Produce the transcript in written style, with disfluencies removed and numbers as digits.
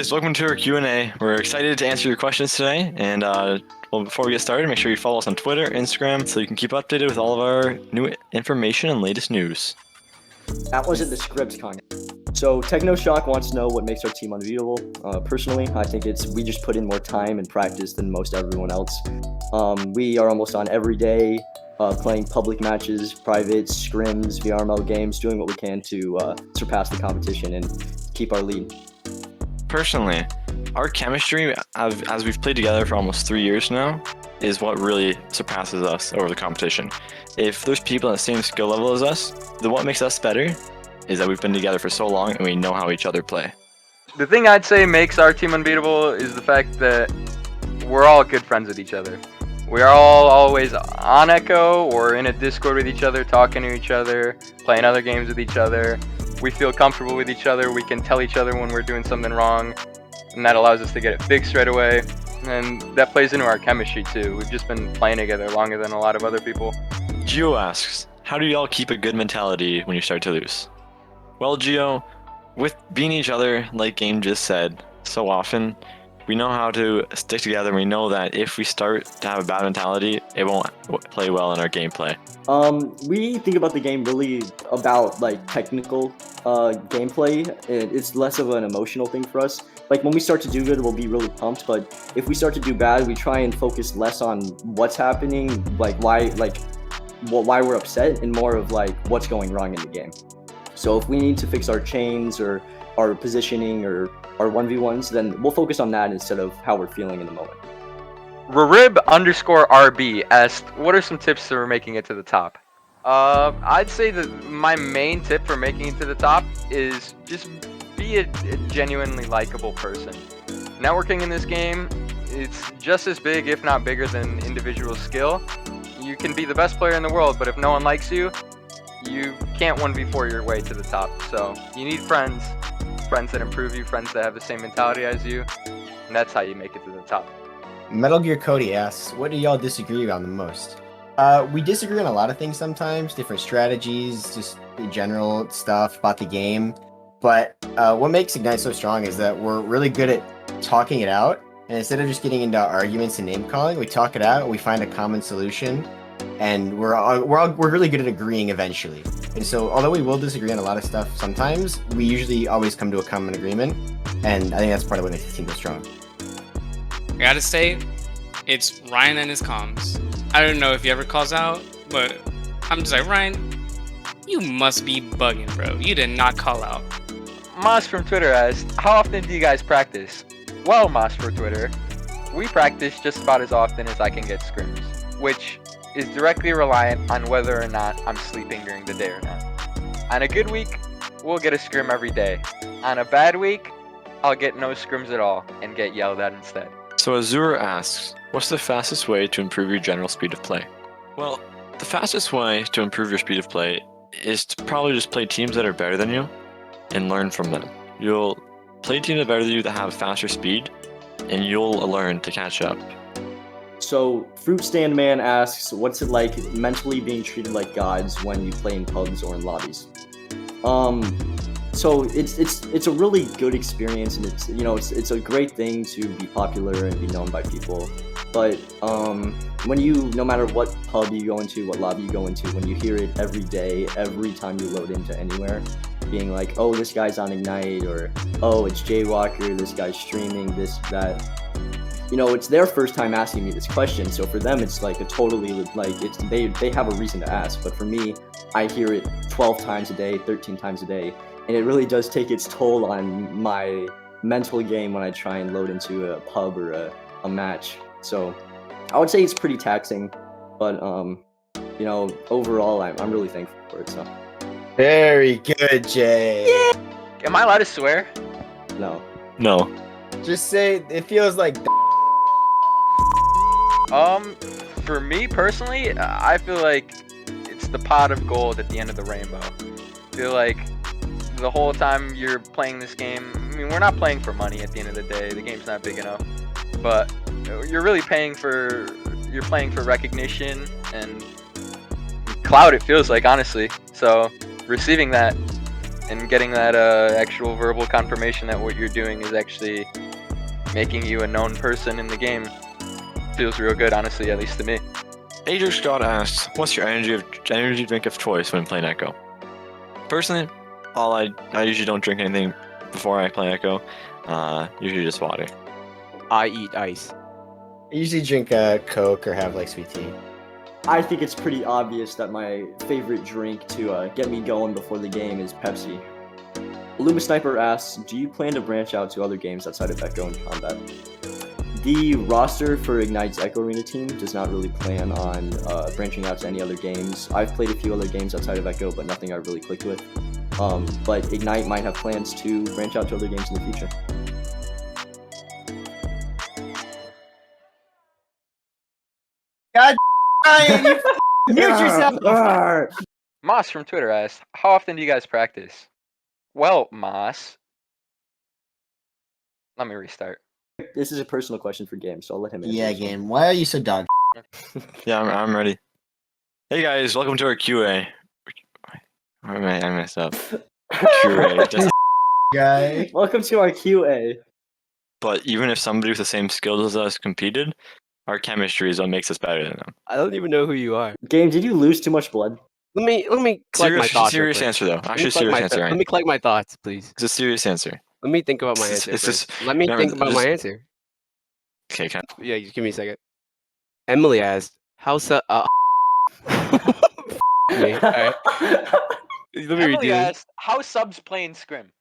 guys, welcome to our Q&A. We're excited to answer your questions today. And before we get started, make sure you follow us on Twitter, Instagram, so you can keep updated with all of our new information and latest news. That wasn't the script, Kanye. So TechnoShock wants to know what makes our team unbeatable. Personally, I think we just put in more time and practice than most everyone else. We are almost on every day, playing public matches, privates, scrims, VRML games, doing what we can to surpass the competition and keep our lead. Personally, our chemistry, as we've played together for almost 3 years now, is what really surpasses us over the competition. If there's people at the same skill level as us, then what makes us better is that we've been together for so long and we know how each other play. The thing I'd say makes our team unbeatable is the fact that we're all good friends with each other. We are all always on Echo or in a Discord with each other, talking to each other, playing other games with each other. We feel comfortable with each other. We can tell each other when we're doing something wrong, and that allows us to get it fixed right away. And that plays into our chemistry too. We've just been playing together longer than a lot of other people. Gio asks, how do y'all keep a good mentality when you start to lose? Well, Gio, with being each other, like Game just said, so often, we know how to stick together. We know that if we start to have a bad mentality, it won't play well in our gameplay. We think about the game really about like technical gameplay. It's less of an emotional thing for us. Like when we start to do good, we'll be really pumped. But if we start to do bad, we try and focus less on what's happening, like why we're upset, and more of like what's going wrong in the game. So if we need to fix our chains or our positioning or our 1v1s, then we'll focus on that instead of how we're feeling in the moment. Rarib_RB asked, what are some tips for making it to the top? I'd say that my main tip for making it to the top is just be a genuinely likable person. Networking in this game, it's just as big, if not bigger, than individual skill. You can be the best player in the world, but if no one likes you, you can't 1v4 your way to the top. So you need friends that improve you, friends that have the same mentality as you, and that's how you make it to the top. Metal Gear Cody asks, what do y'all disagree on the most? We disagree on a lot of things sometimes, different strategies, just general stuff about the game. But what makes Ignite so strong is that we're really good at talking it out. And instead of just getting into arguments and name calling, we talk it out, we find a common solution, and we're really good at agreeing eventually. And so, although we will disagree on a lot of stuff sometimes, we usually always come to a common agreement. And I think that's part of what makes the team so strong. I gotta say, it's Ryan and his comms. I don't know if he ever calls out, but I'm just like, Ryan, you must be bugging, bro. You did not call out. Moss from Twitter asked, how often do you guys practice? Well, Moss from Twitter, we practice just about as often as I can get scrims, which is directly reliant on whether or not I'm sleeping during the day or not. On a good week, we'll get a scrim every day. On a bad week, I'll get no scrims at all and get yelled at instead. So Azure asks, what's the fastest way to improve your general speed of play? Well, the fastest way to improve your speed of play is to probably just play teams that are better than you and learn from them. You'll play teams that are better than you that have faster speed, and you'll learn to catch up. So Fruit Stand Man asks, what's it like mentally being treated like gods when you play in pubs or in lobbies? So it's a really good experience, and it's a great thing to be popular and be known by people. But when no matter what pub you go into, what lobby you go into, when you hear it every day, every time you load into anywhere, being like, oh, this guy's on Ignite, or oh, it's Jaywalker, this guy's streaming, this, that. It's their first time asking me this question, so for them it's like a totally, like, they have a reason to ask. But for me, I hear it 12 times a day, 13 times a day, and it really does take its toll on my mental game when I try and load into a pub or a match. So I would say it's pretty taxing, but overall I'm really thankful for it. So Very good, Jay. Yeah. Am I allowed to swear? no. Just say it feels like. For me personally, I feel like it's the pot of gold at the end of the rainbow. I feel like the whole time you're playing this game, I mean, we're not playing for money at the end of the day. The game's not big enough, but you're really playing for recognition and clout, it feels like, honestly. So receiving that and getting that actual verbal confirmation that what you're doing is actually making you a known person in the game feels real good, honestly, at least to me. Adrian Scott asks, "What's your energy drink of choice when playing Echo?" Personally, I usually don't drink anything before I play Echo. Usually just water. I eat ice. I usually drink Coke or have like sweet tea. I think it's pretty obvious that my favorite drink to get me going before the game is Pepsi. Luma Sniper asks, do you plan to branch out to other games outside of Echo and Combat? The roster for Ignite's Echo Arena team does not really plan on branching out to any other games. I've played a few other games outside of Echo, but nothing I really clicked with. But Ignite might have plans to branch out to other games in the future. God, Ryan, you mute yourself. Moss from Twitter asked, how often do you guys practice? Well, Moss. Let me restart. This is a personal question for Game, so I'll let him answer. Yeah, this one. game. Why are you so dog? Yeah, I'm ready. Hey guys, welcome to our QA. I messed up. QA. Just, Guy. Welcome to our QA. but even if somebody with the same skills as us competed, our chemistry is what makes us better than them. I don't even know who you are. Game, did you lose too much blood? Let me collect my thoughts. real Serious quick. answer though. Let me Actually, collect serious my answer. Let Ryan. me collect my thoughts, please. It's a serious answer. Let me think about my It's- answer. it's first. just- Let me remember, think about my just- answer. Okay, Yeah, just give me a second. Emily asked, "How me? All right. Let me Emily redo this. asked, how subs playing Scrim?